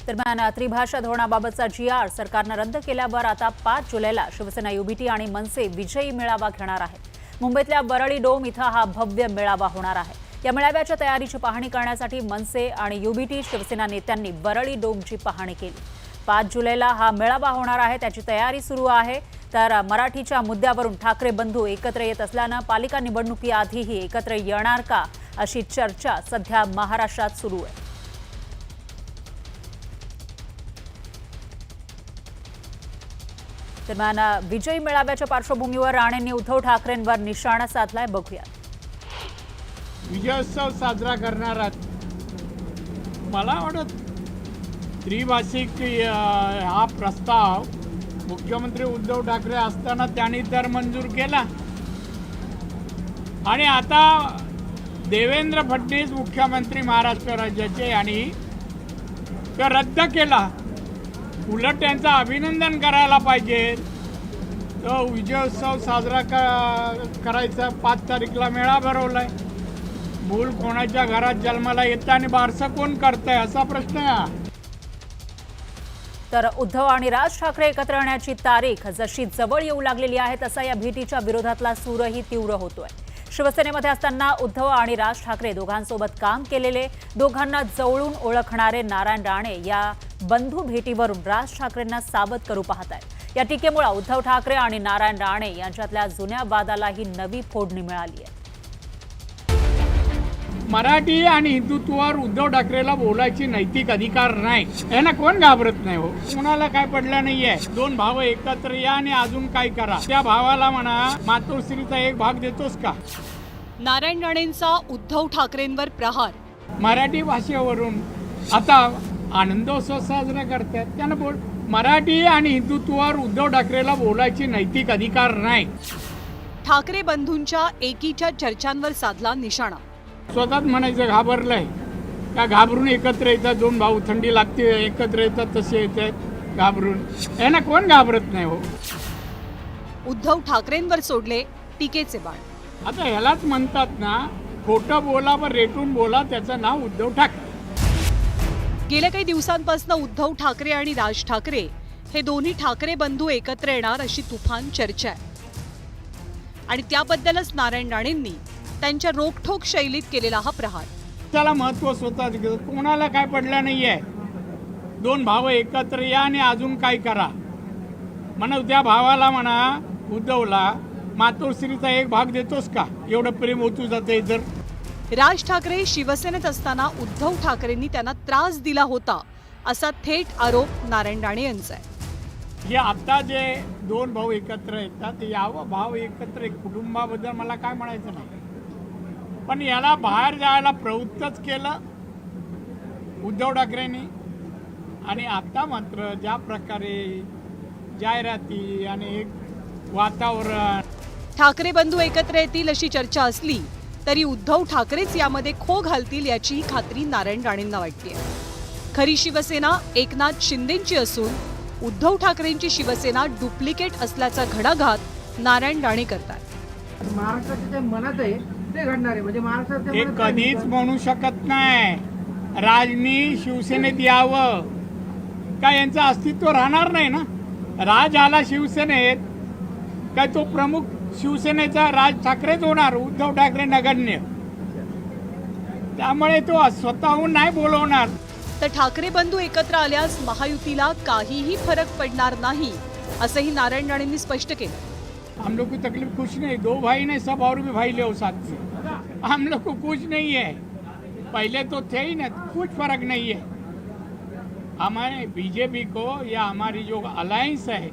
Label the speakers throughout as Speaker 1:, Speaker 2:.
Speaker 1: दरम्यान त्रिभाषा धोरणाबाबतचा GR सरकारनं रद्द केल्यावर आता 5 जुलैला शिवसेना युबीटी आणि मनसे विजयी मेळावा घेणार आहे। मुंबईतल्या बरळी डोम इथं हा भव्य मेळावा होणार आहे। या मेळाव्याच्या तयारीची पाहणी करण्यासाठी मनसे आणि युबीटी शिवसेना नेत्यांनी बरळी डोमची पाहणी केली। 5 जुलैला हा मेळावा होणार आहे, त्याची तयारी सुरू आहे। तर मराठीच्या मुद्द्यावरून ठाकरे बंधू एकत्र येत असल्यानं पालिका निवडणुकीआधीही एकत्र येणार का अशी चर्चा सध्या महाराष्ट्रात सुरू आहे। दरम्यान विजयी मेळाव्याच्या पार्श्वभूमीवर राणेंनी उद्धव ठाकरेंवर निशाणा साधलाय, बघूया।
Speaker 2: विजयोत्सव साजरा करणार मला वाटत त्रिभाषिक हा प्रस्ताव मुख्यमंत्री उद्धव ठाकरे असताना त्यांनी तर मंजूर केला आणि आता देवेंद्र फडणवीस मुख्यमंत्री महाराष्ट्र राज्याचे आणि तो रद्द केला। उलट त्यांचं अभिनंदन करायला पाहिजे। तो विजयोत्सव साजरा करायचा 5 तारीखला मेळा भरवलाय। मूल कोणाच्या घरात जन्माला येतं आणि बारसं कोण करतंय असा प्रश्न आहे।
Speaker 1: तर उद्धव आणि राज ठाकरे एकत्र येण्याची तारीख जशी जवळ येऊ लागलेली आहे तसा या भेटीच्या विरोधातला सूरही तीव्र होतोय। शिवसेनेमध्ये असताना उद्धव आणि राज ठाकरे दोघांसोबत काम केलेले, दोघांना जवळून ओळखणारे नारायण राणे या बंधू भेटीवरून राज ठाकरेंना सावध करू पाहत आहेत। या टीकेमुळे उद्धव ठाकरे आणि नारायण राणे यांच्यातल्या जुन्या वादालाही नवी फोडणी मिळाली आहे।
Speaker 2: मराठी आणि हिंदुत्वावर उद्धव ठाकरेला बोलायची नैतिक अधिकार नाही, यांना कोण घाबरत नाही हो। कुणाला काय पडलं नाहीये। 2 भाव एकत्र या आणि अजून काय करा। त्या भावाला म्हणा मातोश्रीचा एक भाग देतोस का।
Speaker 3: नारायण राणेंचा उद्धव ठाकरेंवर प्रहार।
Speaker 2: मराठी भाषेवरून आता आनंदोत्सव साजरा करतात, त्यांना बोल मराठी आणि हिंदुत्वावर उद्धव ठाकरेला बोलायची नैतिक अधिकार नाही।
Speaker 3: ठाकरे बंधूंच्या एकीच्या चर्चांवर साधला निशाणा।
Speaker 2: स्वतःच म्हणायचं घाबरलंय का, घाबरून एकत्र येतात। 2 भाऊ थंडी लागते एकत्र येतात तसे येतात घाबरून, यांना कोण घाबरत नाही हो।
Speaker 3: उद्धव ठाकरेंवर सोडले टीकेचे बाण।
Speaker 2: आता ह्यालाच म्हणतात ना, खोटं बोला व रेटून बोला, त्याचं नाव उद्धव ठाकरे।
Speaker 3: गेल्या काही दिवसांपासून उद्धव ठाकरे आणि राज ठाकरे हे दोन्ही ठाकरे बंधू एकत्र येणार अशी तुफान चर्चा आहे आणि त्याबद्दलच नारायण राणेंनी त्यांच्या रोखठोक शैलीत केलेला हा प्रहार।
Speaker 2: त्याला महत्व स्वतःच कोणाला काय पडलं नाहीये। 2 भाव एकत्र या आणि अजून काय करा म्हणा। त्या भावाला म्हणा उद्धवला मातोश्रीचा एक भाग देतोस का, एवढं प्रेम होतू जाते। जर
Speaker 3: राज ठाकरे शिवसेनेत असताना उद्धव ठाकरेंनी त्यांना त्रास दिला होता असा थेट आरोप नारायण राणे यांचा आहे।
Speaker 2: हे आता जे 2 भाऊ एकत्र येतात, यावं भाव एकत्र कुटुंबाबद्दल मला काय म्हणायचं नाही, पण याला बाहेर जायला प्रवृत्तच केलं उद्धव ठाकरेंनी। आणि आता मात्र ज्या प्रकारे जाहिराती आणि एक वातावरण,
Speaker 3: ठाकरे बंधू एकत्र येतील अशी चर्चा असली तरी उद्धव ठाकरेच यामध्ये खो घालतील याची खात्री नारायण राणेंना वाटते। खरी शिवसेना एकनाथ शिंदेंची असून उद्धव ठाकरेंची शिवसेना डुप्लिकेट असल्याचा घणाघात नारायण राणे करतात।
Speaker 4: महाराष्ट्राच्या मनात आहे ते घडणार आहे, म्हणजे महाराष्ट्राच्या
Speaker 2: हे
Speaker 4: मनात
Speaker 2: कधीच म्हणू शकत नाही राजनी शिवसेनेत यावं, काय यांचं अस्तित्व राहणार नाही ना। राज आला शिवसेनेत काय तो प्रमुख शिवसेनेचा राज ठाकरेच होणार, उद्धव ठाकरे नगण्य। त्यामुळे तो स्वतःहून नाही बोलवणार।
Speaker 3: तर ठाकरे बंधू एकत्र आल्यास महायुतीला काहीही फरक पडणार नाही असंही नारायण राणेंनी स्पष्ट केलं।
Speaker 2: हम लोग की तकलीफ कुछ नहीं, 2 भाई ने सब और भी भाई ले हो साथ में, हम लोग को कुछ नहीं है। पहले तो थे ही ना, कुछ फर्क नहीं है। हमारे बीजेपी को या हमारी जो अलायंस है,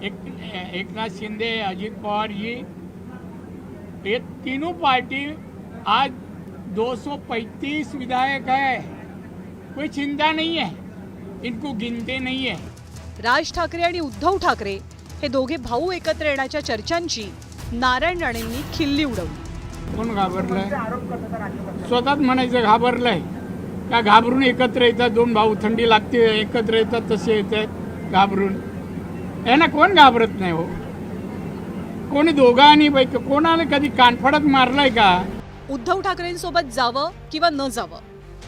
Speaker 2: एकनाथ शिंदे, अजित पवार जी, ये तीनों पार्टी आज 235 विधायक है, कोई चिंता नहीं है, इनको गिनते नहीं है।
Speaker 3: राज ठाकरे आणि उद्धव ठाकरे हे दोघे भाऊ एकत्र येण्याच्या चर्चांची नारायण राणेंनी खिल्ली उडवली।
Speaker 2: कोण घाबरलंय, स्वतःच म्हणायचं घाबरलंय का, घाबरून एकत्र येतात। 2 भाऊ थंडी लागते एकत्र येतात तसे येतात घाबरून, यांना कोण घाबरत नाही हो। कोणी दोघांनी कोणाला कधी कानफडत मारलाय का।
Speaker 3: उद्धव ठाकरेंसोबत जावं किंवा न जावं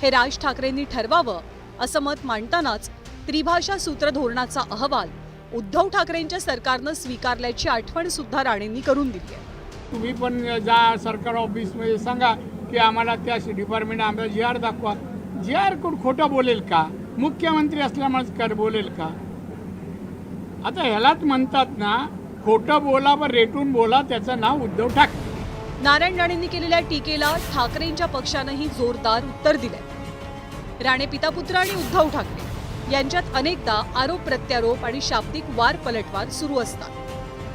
Speaker 3: हे राज ठाकरेंनी ठरवावं असं मत मांडतानाच त्रिभाषा सूत्र धोरणाचा अहवाल उद्धव ठाकरेंच्या सरकारनं स्वीकारल्याची आठवण सुद्धा राणेंनी करून दिली आहे.
Speaker 2: तुम्ही पण जा सरकार ऑफिसमध्ये सांगा की आम्हाला त्या डिपार्टमेंट आम्हाला जी आर दाखवा. जी आर कोण खोटं बोलेल का? मुख्यमंत्री असल्यामुळेच कर बोलेल का? आता ह्यालाच म्हणतात ना, खोटं बोला व रेटून बोला, त्याचं नाव उद्धव ठाकरे.
Speaker 3: नारायण राणेंनी केलेल्या टीकेला ठाकरेंच्या पक्षानंही जोरदार उत्तर दिलंय. राणे पितापुत्र आणि उद्धव ठाकरे यांच्यात अनेकदा आरोप प्रत्यारोप आणि शाब्दिक वार पलटवार सुरू असतात.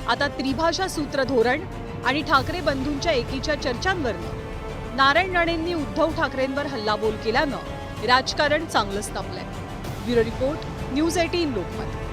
Speaker 3: आता त्रिभाषा सूत्र धोरण आणि ठाकरे बंधूंच्या एकीच्या चर्चांवरनं नारायण राणेंनी उद्धव ठाकरेंवर हल्लाबोल केल्यानं राजकारण चांगलंच तापलंय. Bureau report, news 18 Lokmat.